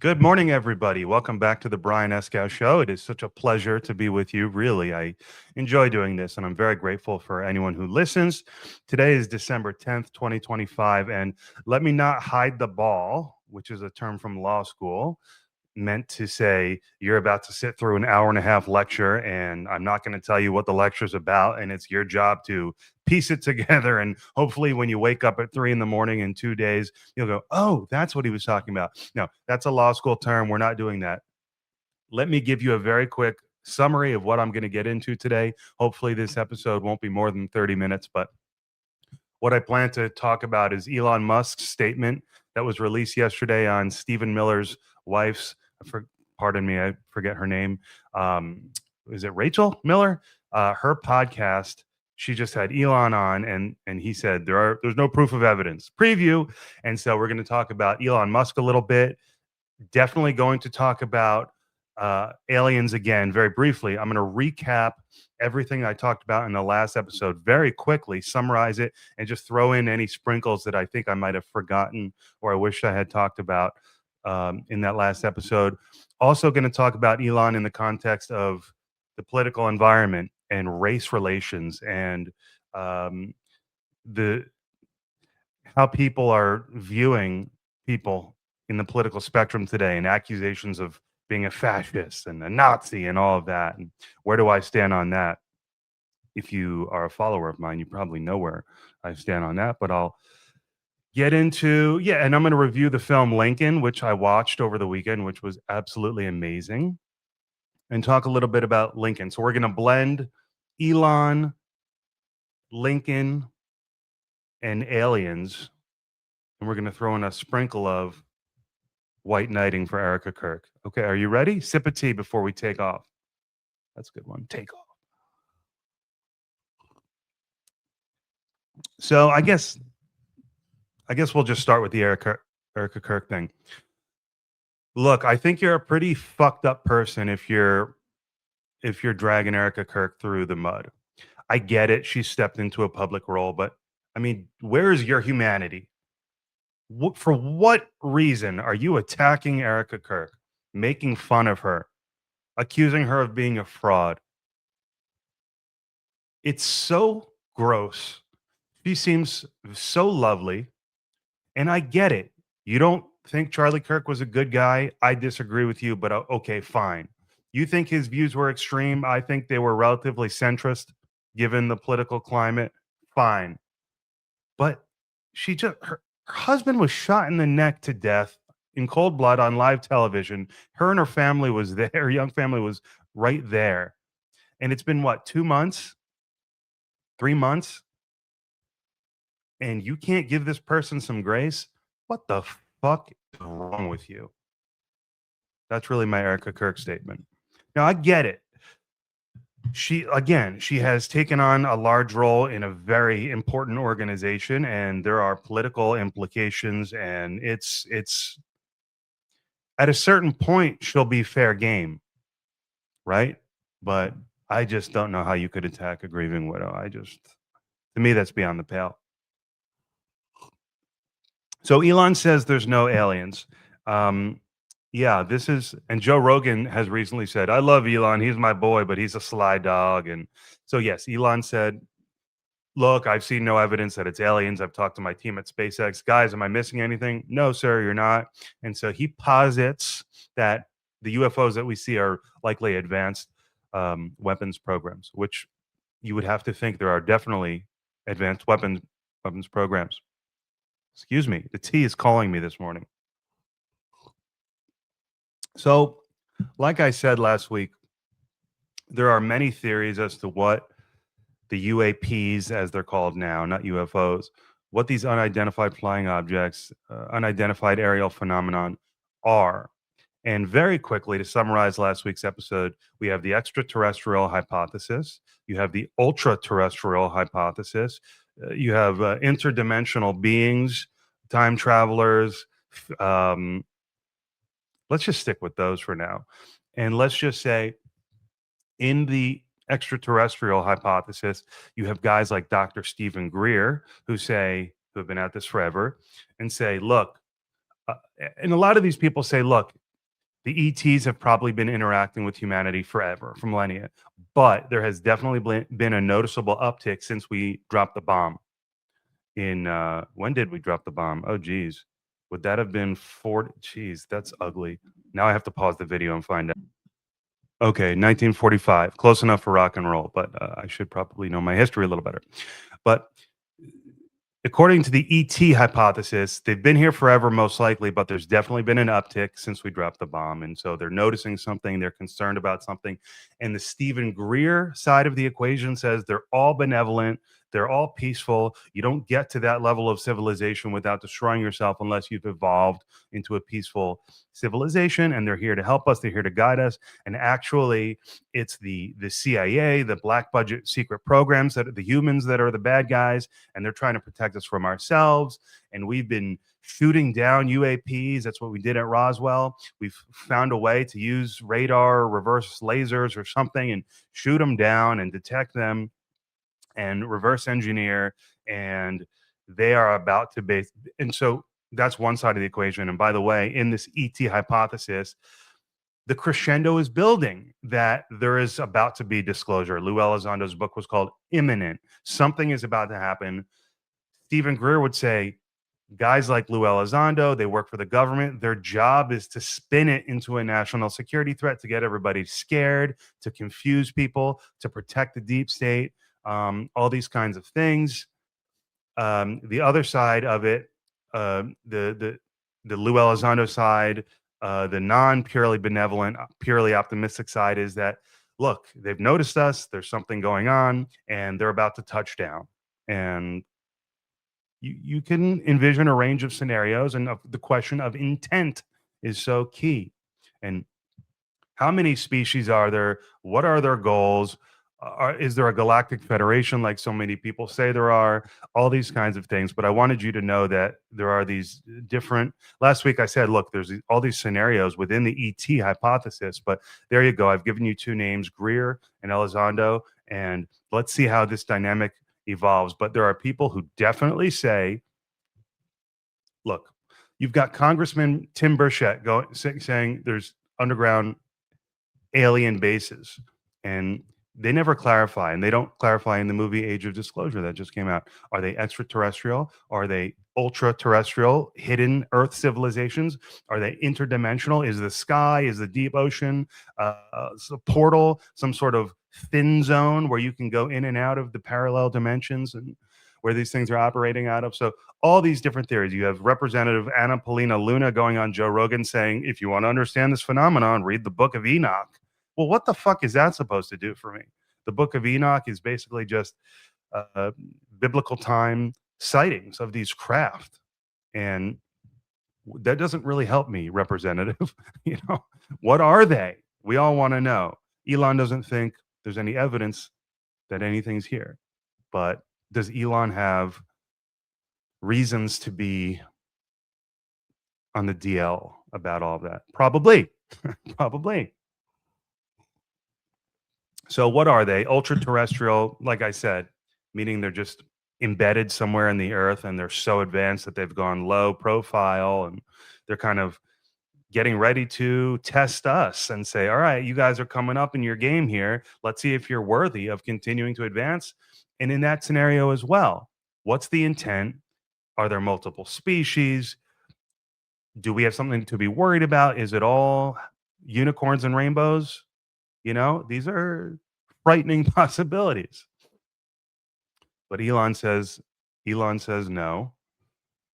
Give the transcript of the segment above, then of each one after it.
Good morning, everybody. Welcome back to the Brian Escow Show. It is such a pleasure to be with you. Really, I enjoy doing this, and I'm very grateful for anyone who listens. Today is December 10th, 2025, and let me not hide the ball, which is a term from law school meant to say you're about to sit through an hour and a half lecture, and I'm not going to tell you what the lecture's about, and it's your job to piece it together. And hopefully, when you wake up at 3 in the morning in 2 days, you'll go, "Oh, that's what he was talking about." No, that's a law school term. We're not doing that. Let me give you a very quick summary of what I'm going to get into today. Hopefully, this episode won't be more than 30 minutes, but what I plan to talk about is Elon Musk's statement that was released yesterday on Stephen Miller's wife's, pardon me, I forget her name. Is it Rachel Miller? Her podcast. She just had Elon on, and he said there's no proof of evidence. Preview, and so we're going to talk about Elon Musk a little bit. Definitely going to talk about aliens again very briefly. I'm going to recap everything I talked about in the last episode very quickly, summarize it, and just throw in any sprinkles that I think I might have forgotten or I wish I had talked about in that last episode. Also, going to talk about Elon in the context of the political environment and race relations and the how people are viewing people in the political spectrum today and accusations of being a fascist and a Nazi and all of that. And where do I stand on that? If you are a follower of mine, you probably know where I stand on that, but I'll get into, yeah, and I'm going to review the film Lincoln, which I watched over the weekend, which was absolutely amazing, and talk a little bit about Lincoln. So we're going to blend Elon, Lincoln, and aliens, and we're going to throw in a sprinkle of white knighting for Erika Kirk. Okay, are you ready? Sip of tea before we take off. That's a good one. Take off. So I guess we'll just start with the Erika Kirk thing. Look, I think you're a pretty fucked up person if you're dragging Erika Kirk through the mud. I get it. She stepped into a public role, but I mean, where is your humanity? For what reason are you attacking Erika Kirk, making fun of her, accusing her of being a fraud? It's so gross. She seems so lovely, and I get it. You don't think Charlie Kirk was a good guy? I disagree with you, but okay, fine. You think his views were extreme? I think they were relatively centrist given the political climate. Fine. But her husband was shot in the neck to death in cold blood on live television. Her and her family was there. Her young family was right there. And it's been what, 2 months? 3 months? And you can't give this person some grace? What the fuck is wrong with you? That's really my Erika Kirk statement. Now, I get it. She has taken on a large role in a very important organization, and there are political implications, and it's at a certain point she'll be fair game, right? But I just don't know how you could attack a grieving widow. To me, that's beyond the pale. So Elon says there's no aliens. Yeah, and Joe Rogan has recently said, I love Elon. He's my boy, but he's a sly dog. And so, yes, Elon said, look, I've seen no evidence that it's aliens. I've talked to my team at SpaceX. Guys, am I missing anything? No, sir, you're not. And so he posits that the UFOs that we see are likely advanced weapons programs, which you would have to think there are definitely advanced weapons programs. Excuse me, the tea is calling me this morning. So, like I said last week, there are many theories as to what the UAPs, as they're called now, not UFOs, what these unidentified flying objects, unidentified aerial phenomenon are. And very quickly, to summarize last week's episode, we have the extraterrestrial hypothesis, you have the ultra-terrestrial hypothesis, you have interdimensional beings, time travelers. Let's just stick with those for now. And let's just say in the extraterrestrial hypothesis, you have guys like Dr. Stephen Greer who have been at this forever and say, look, and a lot of these people say, look, The ETs have probably been interacting with humanity forever, for millennia, but there has definitely been a noticeable uptick since we dropped the bomb in, when did we drop the bomb? Oh, geez. Would that have been 40? Geez, that's ugly. Now I have to pause the video and find out. Okay, 1945. Close enough for rock and roll, but I should probably know my history a little better. But according to the ET hypothesis, they've been here forever, most likely, but there's definitely been an uptick since we dropped the bomb. And so they're noticing something, they're concerned about something. And the Stephen Greer side of the equation says they're all benevolent, they're all peaceful. You don't get to that level of civilization without destroying yourself unless you've evolved into a peaceful civilization. And they're here to help us, they're here to guide us. And actually, it's the CIA, the black budget secret programs that are the humans that are the bad guys, and they're trying to protect us from ourselves. And we've been shooting down UAPs. That's what we did at Roswell. We've found a way to use radar, reverse lasers, or something and shoot them down and detect them and reverse engineer. And they are about to base. And so that's one side of the equation. And by the way, in this ET hypothesis, the crescendo is building that there is about to be disclosure. Lou Elizondo's book was called Imminent. Something is about to happen. Stephen Greer would say, guys like Lou Elizondo, they work for the government. Their job is to spin it into a national security threat, to get everybody scared, to confuse people, to protect the deep state, all these kinds of things. The other side of it, the Lou Elizondo side, the non purely benevolent, purely optimistic side is that look, they've noticed us. There's something going on, and they're about to touch down. And you can envision a range of scenarios, and the question of intent is so key. And how many species are there? What are their goals? Is there a galactic federation like so many people say there are? All these kinds of things. But I wanted you to know that there are these different. Last week I said, look, there's all these scenarios within the ET hypothesis. But there you go. I've given you two names, Greer and Elizondo, and let's see how this dynamic evolves. But there are people who definitely say, look, you've got Congressman Tim Burchett saying there's underground alien bases, and they never clarify, and they don't clarify in the movie Age of Disclosure that just came out. Are they extraterrestrial? Are they ultra terrestrial hidden earth civilizations? Are they interdimensional? Is the sky, is the deep ocean a portal, some sort of thin zone where you can go in and out of the parallel dimensions and where these things are operating out of? So all these different theories. You have Representative Anna Paulina Luna going on Joe Rogan saying, if you want to understand this phenomenon, read the Book of Enoch. Well, what the fuck is that supposed to do for me? The Book of Enoch is basically just biblical time sightings of these craft. And that doesn't really help me, Representative. What are they? We all want to know. Elon doesn't think there's any evidence that anything's here. But does Elon have reasons to be on the DL about all of that? Probably. Probably. So what are they? Ultra terrestrial, like I said, meaning they're just embedded somewhere in the earth and they're so advanced that they've gone low profile, and they're kind of getting ready to test us and say, all right, you guys are coming up in your game here. Let's see if you're worthy of continuing to advance. And in that scenario as well, what's the intent? Are there multiple species? Do we have something to be worried about? Is it all unicorns and rainbows? These are frightening possibilities. But Elon says no.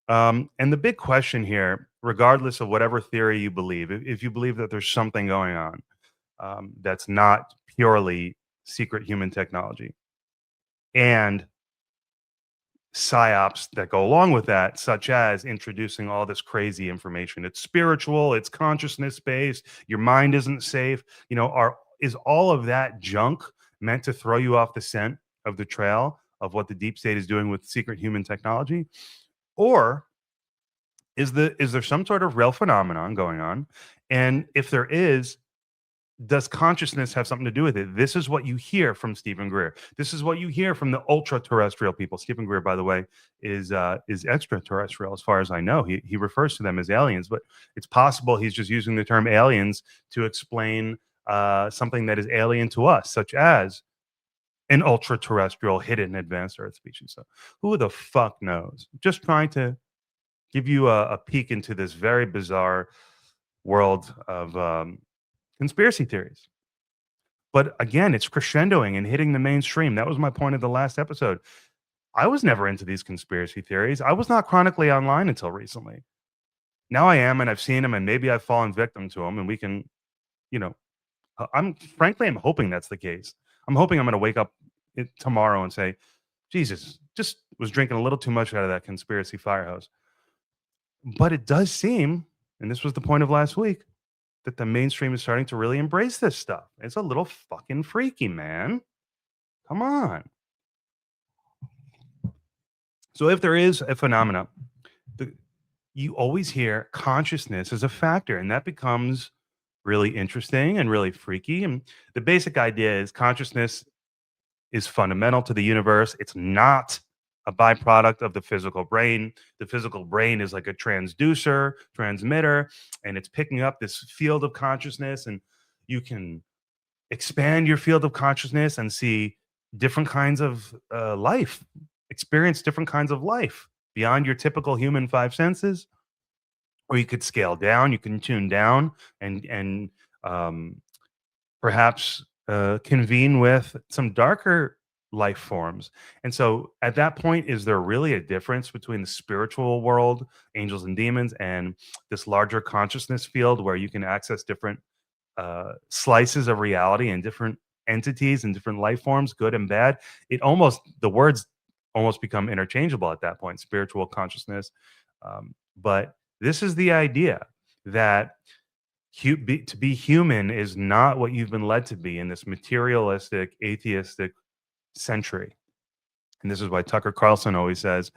And the big question here, regardless of whatever theory you believe, if you believe that there's something going on that's not purely secret human technology, and psyops that go along with that, such as introducing all this crazy information. It's spiritual, it's consciousness based, your mind isn't safe. Is all of that junk meant to throw you off the scent of the trail of what the deep state is doing with secret human technology? Or is there some sort of real phenomenon going on? And if there is, does consciousness have something to do with it? This is what you hear from Stephen Greer. This is what you hear from the ultra terrestrial people. Stephen Greer, by the way, is extraterrestrial as far as I know. He refers to them as aliens, but it's possible he's just using the term aliens to explain something that is alien to us, such as an ultra terrestrial hidden advanced Earth species. So who the fuck knows? Just trying to give you a peek into this very bizarre world of conspiracy theories. But again, it's crescendoing and hitting the mainstream. That was my point of the last episode. I was never into these conspiracy theories. I was not chronically online until recently. Now I am, and I've seen them, and maybe I've fallen victim to them, and we can, you know, I'm hoping that's the case. I'm hoping I'm going to wake up tomorrow and say, Jesus, just was drinking a little too much out of that conspiracy fire hose. But it does seem, and this was the point of last week, that the mainstream is starting to really embrace this stuff. It's a little fucking freaky, man. Come on. So if there is a phenomena, you always hear consciousness as a factor, and that becomes really interesting and really freaky. And the basic idea is consciousness is fundamental to the universe. It's not a byproduct of the physical brain. The physical brain is like a transmitter, and it's picking up this field of consciousness, and you can expand your field of consciousness and see different kinds of life, experience different kinds of life beyond your typical human five senses. Or you could scale down, you can tune down and perhaps convene with some darker life forms. And so at that point, is there really a difference between the spiritual world, angels and demons, and this larger consciousness field where you can access different slices of reality and different entities and different life forms, good and bad? The words almost become interchangeable at that point, spiritual consciousness. But this is the idea that to be human is not what you've been led to be in this materialistic, atheistic century. And this is why Tucker Carlson always says,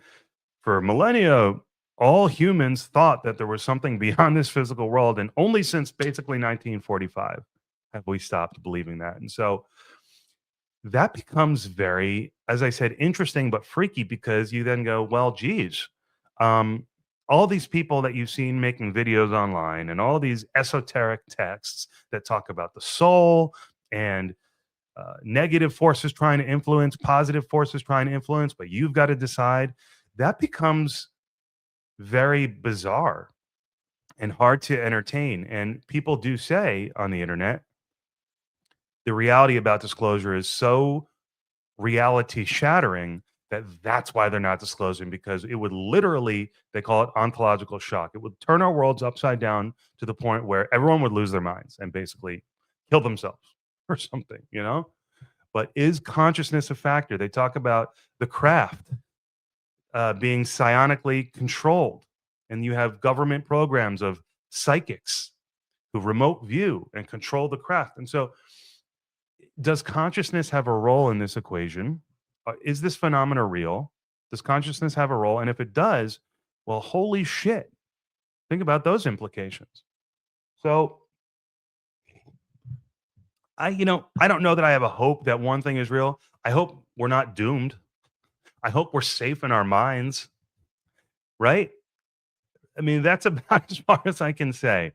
for millennia, all humans thought that there was something beyond this physical world. And only since basically 1945 have we stopped believing that. And so that becomes very, as I said, interesting but freaky, because you then go, well, geez, all these people that you've seen making videos online and all these esoteric texts that talk about the soul and negative forces trying to influence, positive forces trying to influence, but you've got to decide. That becomes very bizarre and hard to entertain. And people do say on the internet, the reality about disclosure is so reality shattering that's why they're not disclosing, because it would literally, they call it ontological shock. It would turn our worlds upside down to the point where everyone would lose their minds and basically kill themselves or something, you know? But is consciousness a factor? They talk about the craft being psionically controlled, and you have government programs of psychics who remote view and control the craft. And so, does consciousness have a role in this equation? Is this phenomena real? Does consciousness have a role? And if it does, well, holy shit. Think about those implications. So I don't know that I have a hope that one thing is real. I hope we're not doomed. I hope we're safe in our minds, right? I mean, that's about as far as I can say.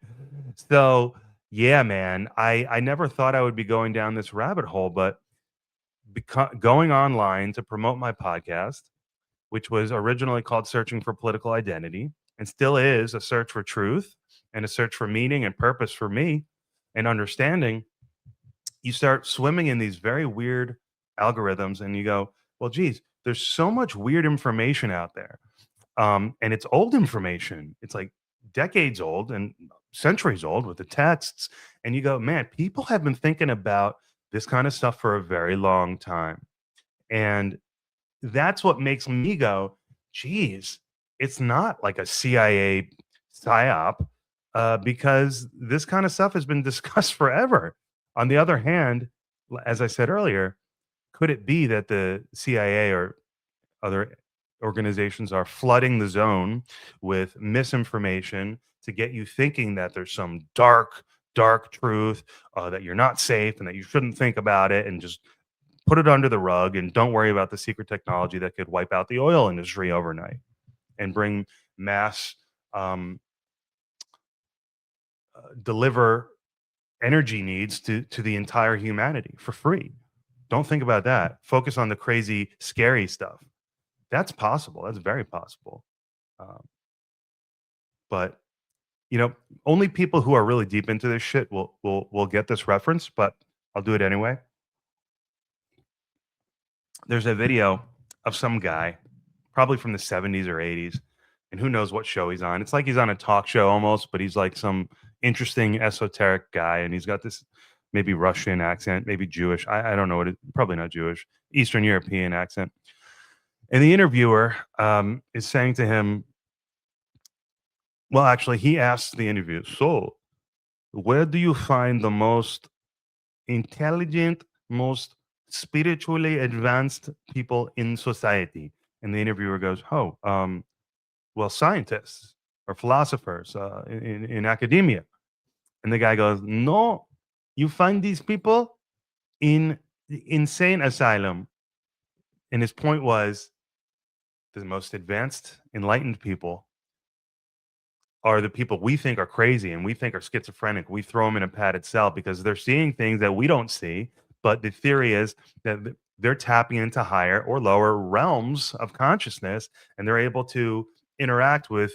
So, yeah, man, I never thought I would be going down this rabbit hole, but going online to promote my podcast, which was originally called Searching for Political Identity and still is a search for truth and a search for meaning and purpose for me and understanding, you start swimming in these very weird algorithms and you go, well, geez, there's so much weird information out there. And it's old information. It's like decades old and centuries old with the texts. And you go, man, people have been thinking about this kind of stuff for a very long time. And that's what makes me go, geez, it's not like a CIA psyop, because this kind of stuff has been discussed forever. On the other hand, as I said earlier, could it be that the CIA or other organizations are flooding the zone with misinformation to get you thinking that there's some dark, dark truth, that you're not safe and that you shouldn't think about it, and just put it under the rug and don't worry about the secret technology that could wipe out the oil industry overnight and bring mass um, deliver energy needs to the entire humanity for free. Don't think about that. Focus on the crazy, scary stuff. That's possible. That's very possible. Um, but you know, only people who are really deep into this shit will get this reference. But I'll do it anyway. There's a video of some guy, probably from the 70s or 80s, and who knows what show he's on. It's like he's on a talk show almost, but he's like some interesting esoteric guy, and he's got this maybe Russian accent, maybe Jewish. I don't know what it. Probably not Jewish, Eastern European accent. And the interviewer is saying to him, well, actually, he asks the interview, so where do you find the most intelligent, most spiritually advanced people in society? And the interviewer goes, oh, well, scientists or philosophers in academia. And the guy goes, no, you find these people in the insane asylum. And his point was the most advanced, enlightened people are the people we think are crazy and we think are schizophrenic. We throw them in a padded cell because they're seeing things that we don't see. But the theory is that they're tapping into higher or lower realms of consciousness, and they're able to interact with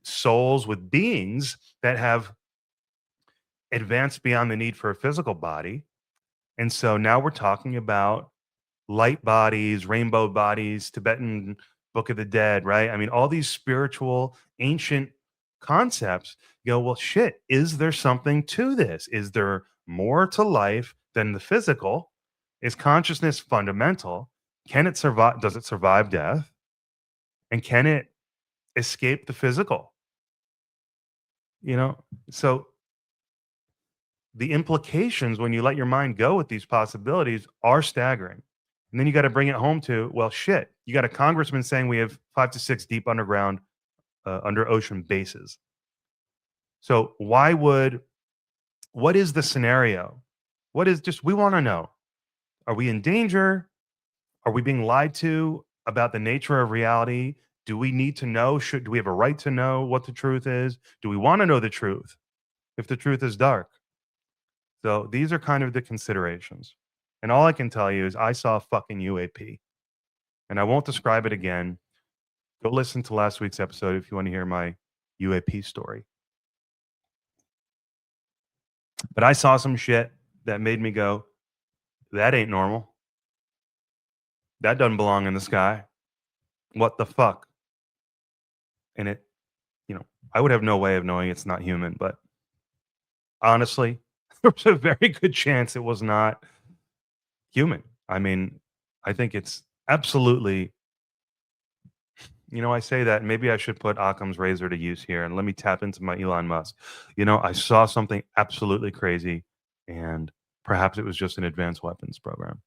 souls, with beings that have advanced beyond the need for a physical body. And so now we're talking about light bodies, rainbow bodies, Tibetan Book of the Dead, right? I mean, all these spiritual, ancient concepts. You go, well, shit, is there something to this? Is there more to life than the physical? Is consciousness fundamental? Can it survive? Does it survive death? And can it escape the physical? You know, so the implications when you let your mind go with these possibilities are staggering. And then you got to bring it home to, well, shit, you got a congressman saying we have 5 to 6 deep underground, under ocean bases. So what is the scenario? What is just, we want to know, are we in danger? Are we being lied to about the nature of reality? Do we need to know? Do we have a right to know what the truth is? Do we want to know the truth if the truth is dark? So these are kind of the considerations. And all I can tell you is I saw a fucking UAP. And I won't describe it again. Go listen to last week's episode if you want to hear my UAP story. But I saw some shit that made me go, that ain't normal. That doesn't belong in the sky. What the fuck? And it, I would have no way of knowing it's not human, but honestly, there's a very good chance it was not human. I mean, I think it's absolutely, I say that, and maybe I should put Occam's razor to use here and let me tap into my Elon Musk. I saw something absolutely crazy, and perhaps it was just an advanced weapons program.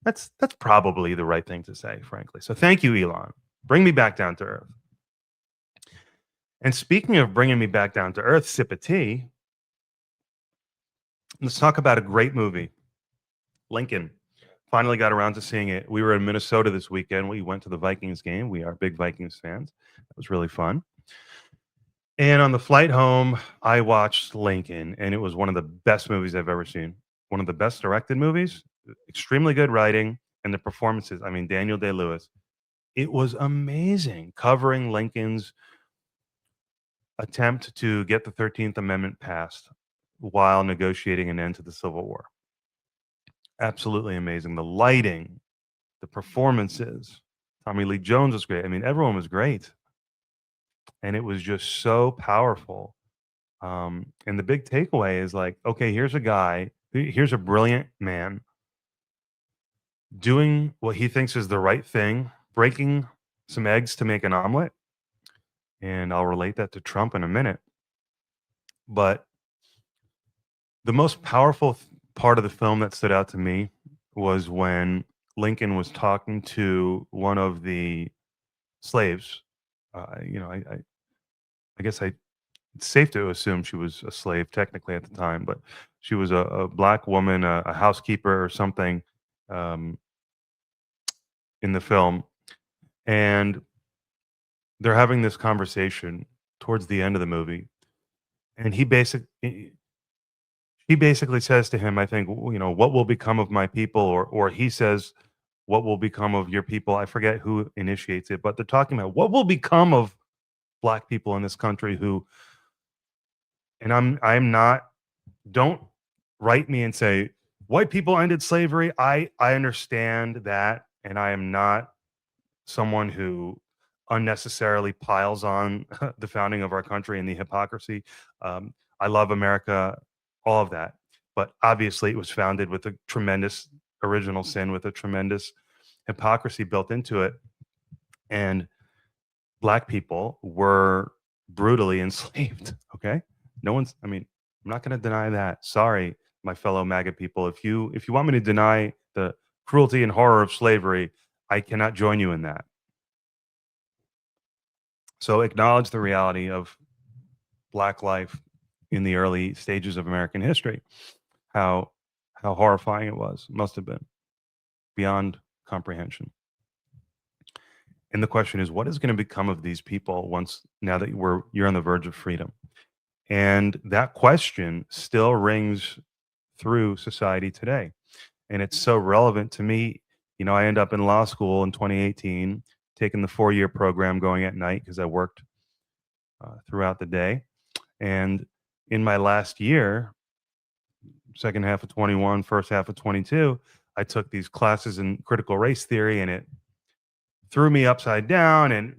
That's probably the right thing to say, frankly. So thank you, Elon. Bring me back down to earth. And speaking of bringing me back down to earth, sip of tea. Let's talk about a great movie, Lincoln. Finally got around to seeing it. We were in Minnesota this weekend. We went to the Vikings game. We are big Vikings fans. It was really fun. And on the flight home, I watched Lincoln, and it was one of the best movies I've ever seen. One of the best directed movies, extremely good writing, and the performances. I mean, Daniel Day-Lewis. It was amazing, covering Lincoln's attempt to get the 13th Amendment passed while negotiating an end to the Civil War. Absolutely amazing. The lighting, the performances. Tommy Lee Jones was great. I mean, everyone was great. And it was just so powerful. And the big takeaway is like, okay, here's a guy, here's a brilliant man doing what he thinks is the right thing, breaking some eggs to make an omelet. And I'll relate that to Trump in a minute. But the most powerful part of the film that stood out to me was when Lincoln was talking to one of the slaves. I guess I it's safe to assume she was a slave technically at the time, but she was a black woman, a housekeeper or something, um, in the film, and they're having this conversation towards the end of the movie, and he basically says to him, I think, "What will become of my people?" Or he says, "What will become of your people?" I forget who initiates it, but they're talking about what will become of black people in this country who, and I'm not, don't write me and say white people ended slavery. I understand that, and I am not someone who unnecessarily piles on the founding of our country and the hypocrisy. I love America, all of that, but obviously it was founded with a tremendous original sin, with a tremendous hypocrisy built into it, and black people were brutally enslaved. Okay, no one's. I mean, I'm not going to deny that. Sorry, my fellow MAGA people. If you want me to deny the cruelty and horror of slavery, I cannot join you in that. So acknowledge the reality of black life in the early stages of American history. How how horrifying it was, must have been beyond comprehension. And the question is, what is going to become of these people once, now that you're on the verge of freedom? And that question still rings through society today. And it's so relevant to me. I end up in law school in 2018, taking the 4-year program, going at night because I worked throughout the day. And in my last year, second half of 21, first half of 22, I took these classes in critical race theory, and it threw me upside down and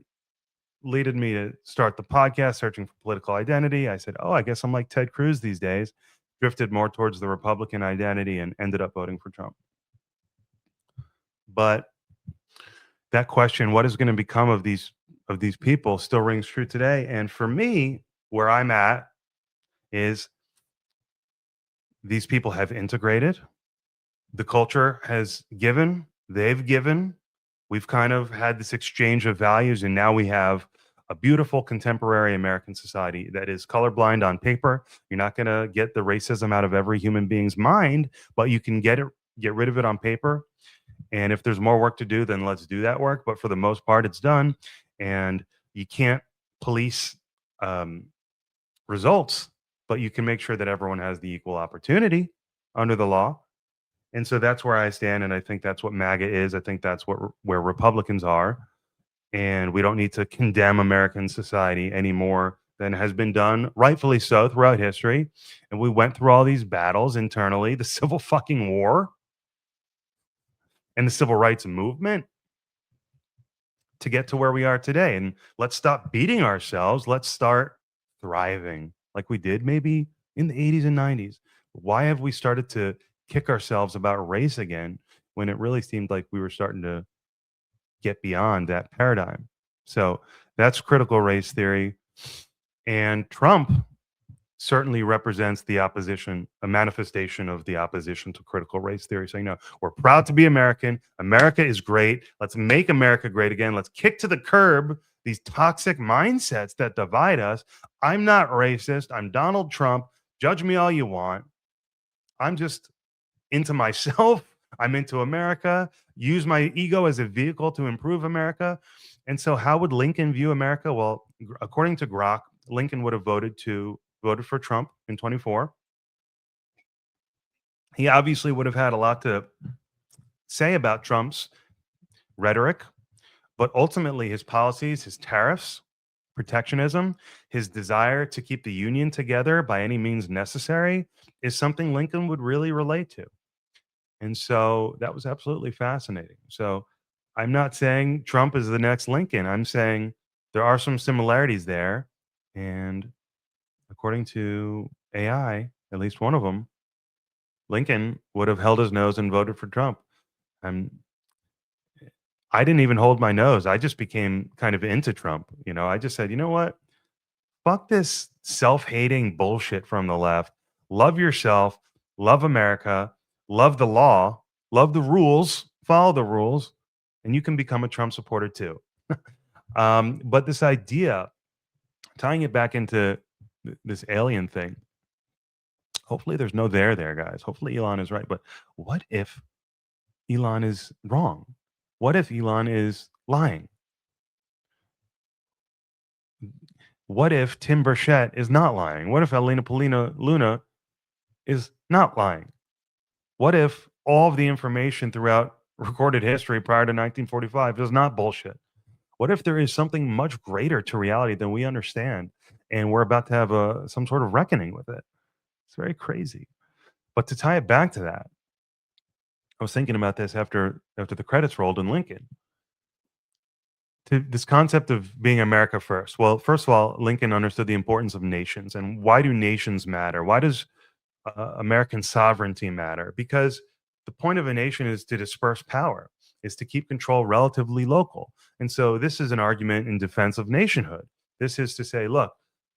leaded me to start the podcast, Searching for Political Identity. I said, oh, I guess I'm like Ted Cruz these days. Drifted more towards the Republican identity and ended up voting for Trump. But that question, what is going to become of these people, still rings true today. And for me, where I'm at is these people have integrated. The culture has given, they've given. We've kind of had this exchange of values, and now we have a beautiful contemporary American society that is colorblind on paper. You're not going to get the racism out of every human being's mind, but you can get rid of it on paper. And if there's more work to do, then let's do that work. But for the most part, it's done. And you can't police um, results, but you can make sure that everyone has the equal opportunity under the law. And so that's where I stand, and I think that's what MAGA is. I think that's where Republicans are, and we don't need to condemn American society any more than has been done, rightfully so, throughout history. And we went through all these battles internally, the Civil fucking War and the Civil Rights Movement, to get to where we are today. And let's stop beating ourselves. Let's start thriving like we did maybe in the 80s and 90s. Why have we started to kick ourselves about race again when it really seemed like we were starting to get beyond that paradigm? So that's critical race theory. And Trump certainly represents the opposition, a manifestation of the opposition to critical race theory, saying, no, we're proud to be American. America is great. Let's make America great again. Let's kick to the curb these toxic mindsets that divide us. I'm not racist. I'm Donald Trump. Judge me all you want. I'm just into myself. I'm into America. Use my ego as a vehicle to improve America. And so, how would Lincoln view America? Well, according to Grok, Lincoln would have voted for Trump in 24. He obviously would have had a lot to say about Trump's rhetoric, but ultimately his policies, his tariffs, protectionism, his desire to keep the union together by any means necessary is something Lincoln would really relate to. And so that was absolutely fascinating. So I'm not saying Trump is the next Lincoln. I'm saying there are some similarities there. And according to AI, at least one of them, Lincoln would have held his nose and voted for Trump. And I didn't even hold my nose. I just became kind of into Trump. I just said, you know what? Fuck this self-hating bullshit from the left. Love yourself, love America, love the law, love the rules, follow the rules, and you can become a Trump supporter too. But this idea, tying it back into this alien thing. Hopefully, there's no there, guys. Hopefully, Elon is right. But what if Elon is wrong? What if Elon is lying? What if Tim Burchett is not lying? What if Elena Polina Luna is not lying? What if all of the information throughout recorded history prior to 1945 is not bullshit? What if there is something much greater to reality than we understand, and we're about to have some sort of reckoning with it? It's very crazy. But to tie it back to that, I was thinking about this after the credits rolled in Lincoln. To this concept of being America first. Well, first of all, Lincoln understood the importance of nations, and why do nations matter? Why does American sovereignty matter? Because the point of a nation is to disperse power, is to keep control relatively local. And so this is an argument in defense of nationhood. This is to say, look,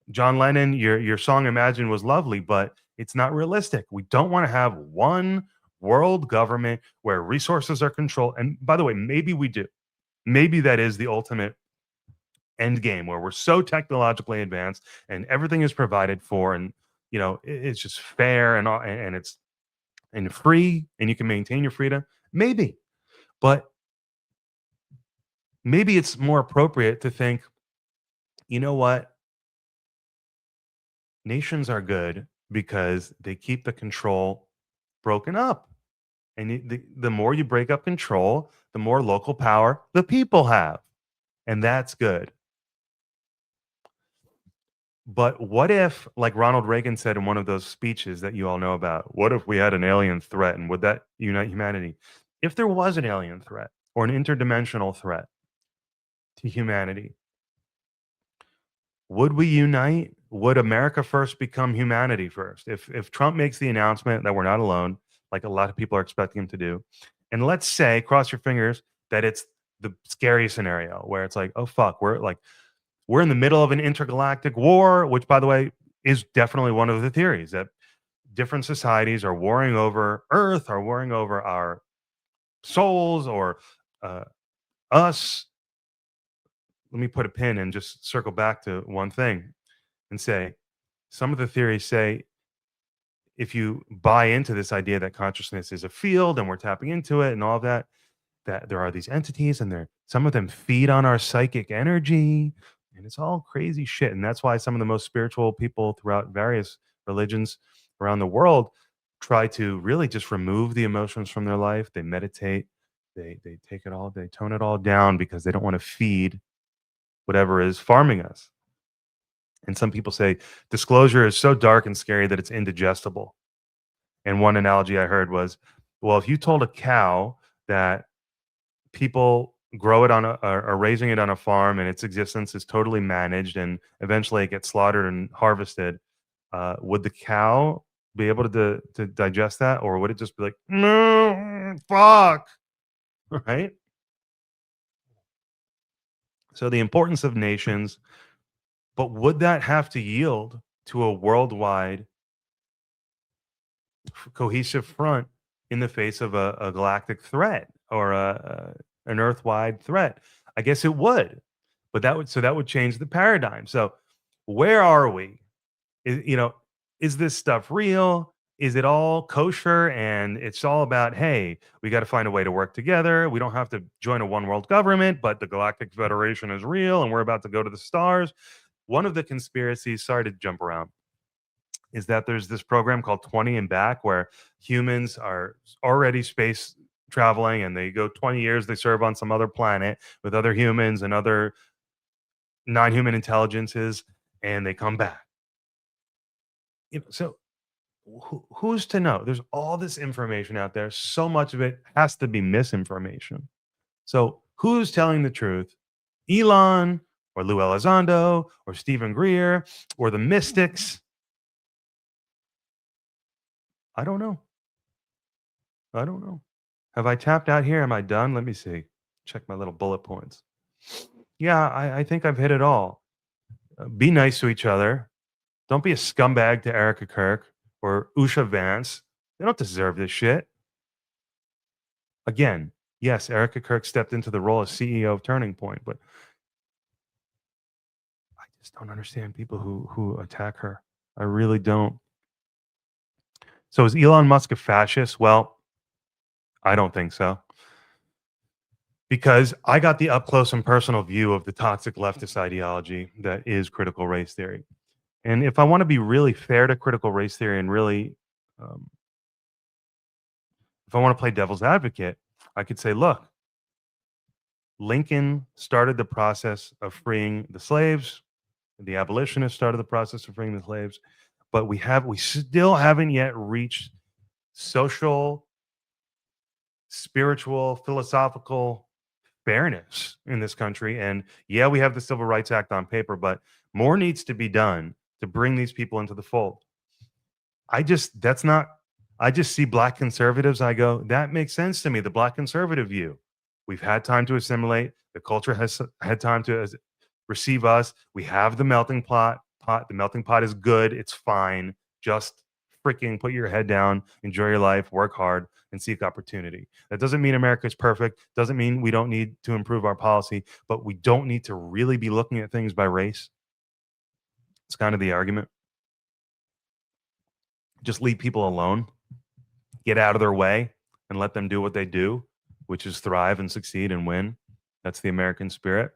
John Lennon, your song Imagine was lovely, but it's not realistic. We don't want to have one world government where resources are controlled. And by the way, maybe we do. Maybe that is the ultimate end game where we're so technologically advanced and everything is provided for, and it's just fair and it's and free, and you can maintain your freedom. Maybe, but maybe it's more appropriate to think, you know what, nations are good because they keep the control broken up, and the more you break up control, the more local power the people have, and that's good. But what if, like Ronald Reagan said in one of those speeches that you all know about, what if we had an alien threat, and would that unite humanity? If there was an alien threat or an interdimensional threat to humanity, would we unite? Would America first become humanity first? If Trump makes the announcement that we're not alone, like a lot of people are expecting him to do, and let's say, cross your fingers, that it's the scary scenario where it's like, oh fuck, we're in the middle of an intergalactic war, which, by the way, is definitely one of the theories that different societies are warring over Earth, are warring over our souls, or uh, us. Let me put a pin and just circle back to one thing and say some of the theories say, if you buy into this idea that consciousness is a field and we're tapping into it and all of that, that there are these entities, and some of them feed on our psychic energy, and it's all crazy shit. And that's why some of the most spiritual people throughout various religions around the world try to really just remove the emotions from their life. They meditate, they take it all, they tone it all down because they don't want to feed whatever is farming us. And some people say disclosure is so dark and scary that it's indigestible. And one analogy I heard was, well, if you told a cow that people grow it are raising it on a farm, and its existence is totally managed, and eventually it gets slaughtered and harvested, would the cow be able to digest that, or would it just be like, no, fuck, right? So the importance of nations, but would that have to yield to a worldwide cohesive front in the face of a galactic threat, or an earth-wide threat? I guess it would, but that would change the paradigm. So where are we? Is this stuff real? Is it all kosher? And it's all about, hey, we got to find a way to work together. We don't have to join a one world government, but the Galactic Federation is real, and we're about to go to the stars. One of the conspiracies, sorry to jump around, is that there's this program called 20 and Back, where humans are already space traveling, and they go 20 years, they serve on some other planet with other humans and other non-human intelligences, and they come back. So who's to know? There's all this information out there. So much of it has to be misinformation. So who's telling the truth? Elon, or Lou Elizondo, or Stephen Greer, or the mystics? I don't know. I don't know. Have I tapped out here? Am I done? Let me see. Check my little bullet points. Yeah, I think I've hit it all. Be nice to each other. Don't be a scumbag to Erika Kirk or Usha Vance. They don't deserve this shit. Again, yes, Erika Kirk stepped into the role as CEO of Turning Point, but just don't understand people who attack her. I really don't. So is Elon Musk a fascist? Well, I don't think so. Because I got the up close and personal view of the toxic leftist ideology that is critical race theory. And if I want to be really fair to critical race theory and really, um, if I want to play devil's advocate, I could say, look, Lincoln started the process of freeing the slaves. The abolitionists started the process of freeing the slaves, but we still haven't yet reached social, spiritual, philosophical fairness in this country. And yeah, we have the Civil Rights Act on paper, but more needs to be done to bring these people into the fold. I just that's not I just see black conservatives. I go, that makes sense to me. The black conservative view. We've had time to assimilate. The culture has had time to receive us. We have the melting pot. The melting pot is good. It's fine. Just freaking put your head down, enjoy your life, work hard, and seek opportunity. That doesn't mean America is perfect. Doesn't mean we don't need to improve our policy, but we don't need to really be looking at things by race. It's kind of the argument. Just leave people alone, get out of their way, and let them do what they do, which is thrive and succeed and win. That's the American spirit.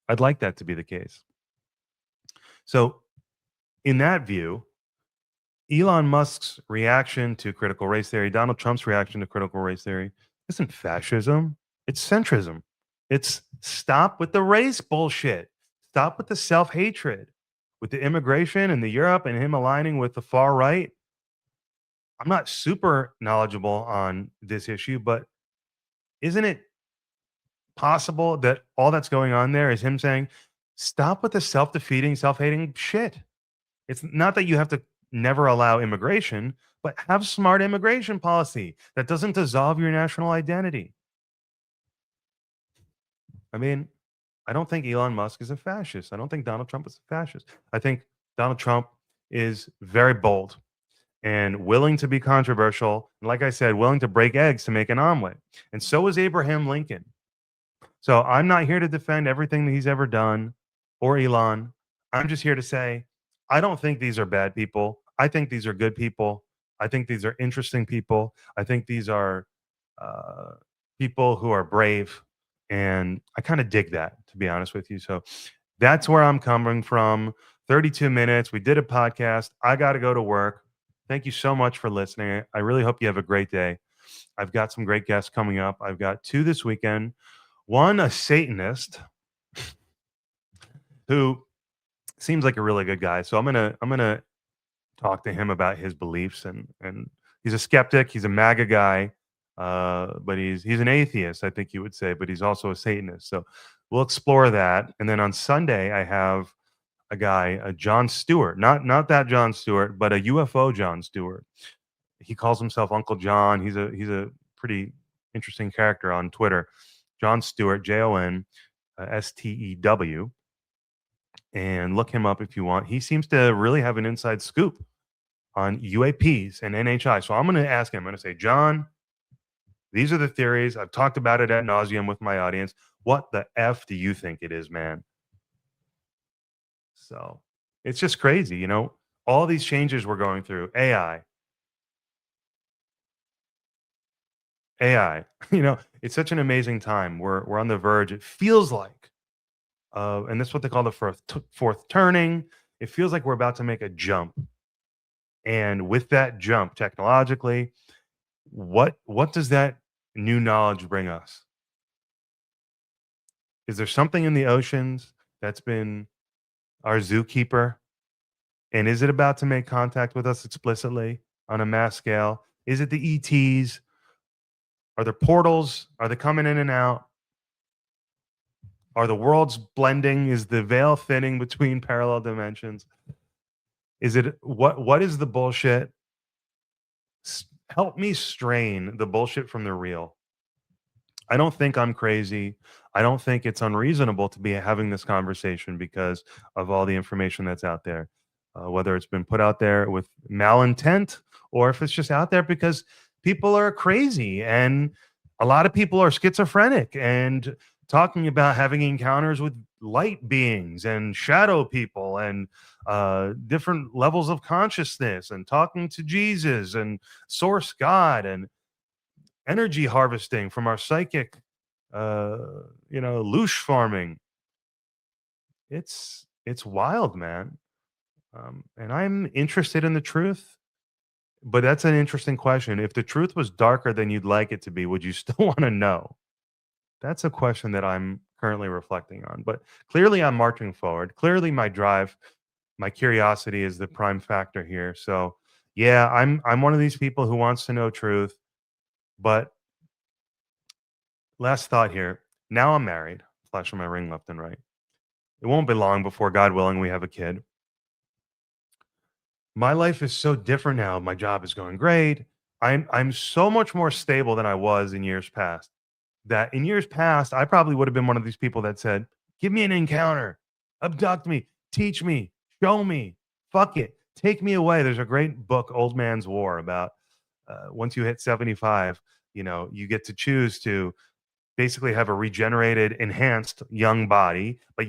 I'd like that to be the case. So, in that view, Elon Musk's reaction to critical race theory, Donald Trump's reaction to critical race theory, isn't fascism. It's centrism. It's stop with the race bullshit. Stop with the self hatred, with the immigration and the Europe and him aligning with the far right. I'm not super knowledgeable on this issue, but isn't it possible that all that's going on there is him saying, stop with the self defeating, self hating shit? It's not that you have to never allow immigration, but have smart immigration policy that doesn't dissolve your national identity. I mean, I don't think Elon Musk is a fascist. I don't think Donald Trump is a fascist. I think Donald Trump is very bold and willing to be controversial. And like I said, willing to break eggs to make an omelet. And so is Abraham Lincoln. So I'm not here to defend everything that he's ever done or Elon. I'm just here to say, I don't think these are bad people. I think these are good people. I think these are interesting people. I think these are uh, people who are brave. And I kind of dig that, to be honest with you. So that's where I'm coming from. 32 minutes. We did a podcast. I got to go to work. Thank you so much for listening. I really hope you have a great day. I've got some great guests coming up. I've got two this weekend. One, a Satanist who seems like a really good guy. So I'm gonna talk to him about his beliefs and he's a skeptic. He's a MAGA guy, but he's an atheist, I think you would say, but he's also a Satanist. So we'll explore that. And then on Sunday, I have a guy, a John Stewart, not that John Stewart, but a UFO John Stewart. He calls himself Uncle John. He's a pretty interesting character on Twitter. John Stewart, JonStew, and look him up if you want. He seems to really have an inside scoop on UAPs and NHI. So I'm going to ask him. I'm going to say, John, these are the theories. I've talked about it ad nauseum with my audience. What the F do you think it is, man? So it's just crazy, all these changes we're going through. AI, it's such an amazing time. We're on the verge. It feels like, and that's what they call the fourth turning. It feels like we're about to make a jump. And with that jump technologically, what does that new knowledge bring us? Is there something in the oceans that's been our zookeeper? And is it about to make contact with us explicitly on a mass scale? Is it the ETs? Are there portals? Are they coming in and out? Are the worlds blending? Is the veil thinning between parallel dimensions? Is it what is the bullshit? Help me strain the bullshit from the real. I don't think I'm crazy. I don't think it's unreasonable to be having this conversation because of all the information that's out there, whether it's been put out there with malintent or if it's just out there because people are crazy and a lot of people are schizophrenic and talking about having encounters with light beings and shadow people and different levels of consciousness and talking to Jesus and source God and energy harvesting from our psychic, uh, loosh farming. It's wild, man. And I'm interested in the truth, but that's an interesting question. If the truth was darker than you'd like it to be, would you still want to know? That's a question that I'm currently reflecting on. But clearly, I'm marching forward. Clearly, my drive, my curiosity is the prime factor here. So, yeah, I'm one of these people who wants to know truth. But last thought here. Now I'm married, flashing my ring left and right. It won't be long before, God willing, we have a kid. My life is so different now. My job is going great. I'm so much more stable than I was in years past. That in years past, I probably would have been one of these people that said, "Give me an encounter, abduct me, teach me, show me, fuck it, take me away." There's a great book, Old Man's War, about once you hit 75, you get to choose to basically have a regenerated, enhanced young body, but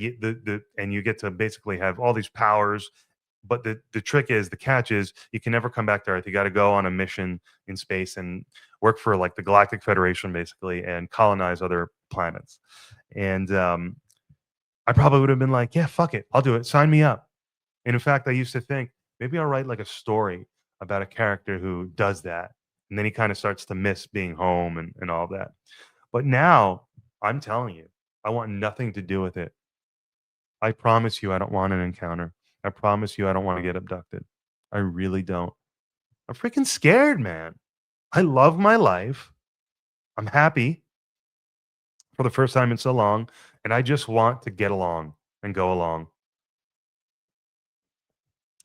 and you get to basically have all these powers. But the trick is, the catch is, you can never come back to Earth. You got to go on a mission in space and work for like the Galactic Federation, basically, and colonize other planets. And I probably would have been like, yeah, fuck it, I'll do it. Sign me up. And in fact, I used to think maybe I'll write like a story about a character who does that, and then he kind of starts to miss being home and all that. But now I'm telling you, I want nothing to do with it. I promise you, I don't want an encounter. I promise you, I don't want to get abducted. I really don't. I'm freaking scared, man. I love my life. I'm happy for the first time in so long, and I just want to get along and go along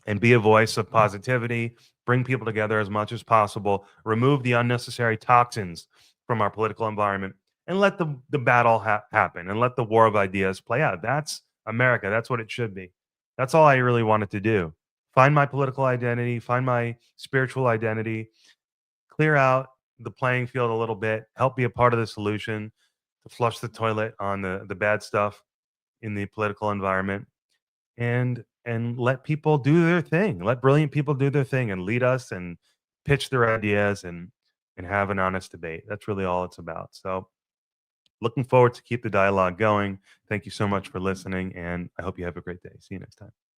and be a voice of positivity, bring people together as much as possible, remove the unnecessary toxins from our political environment, and let the battle happen and let the war of ideas play out. That's America. That's what it should be. That's all I really wanted to do. Find my political identity, find my spiritual identity, clear out the playing field a little bit, help be a part of the solution to flush the toilet on the bad stuff in the political environment, and let people do their thing. Let brilliant people do their thing and lead us and pitch their ideas and have an honest debate. That's really all it's about. So, looking forward to keep the dialogue going. Thank you so much for listening, and I hope you have a great day. See you next time.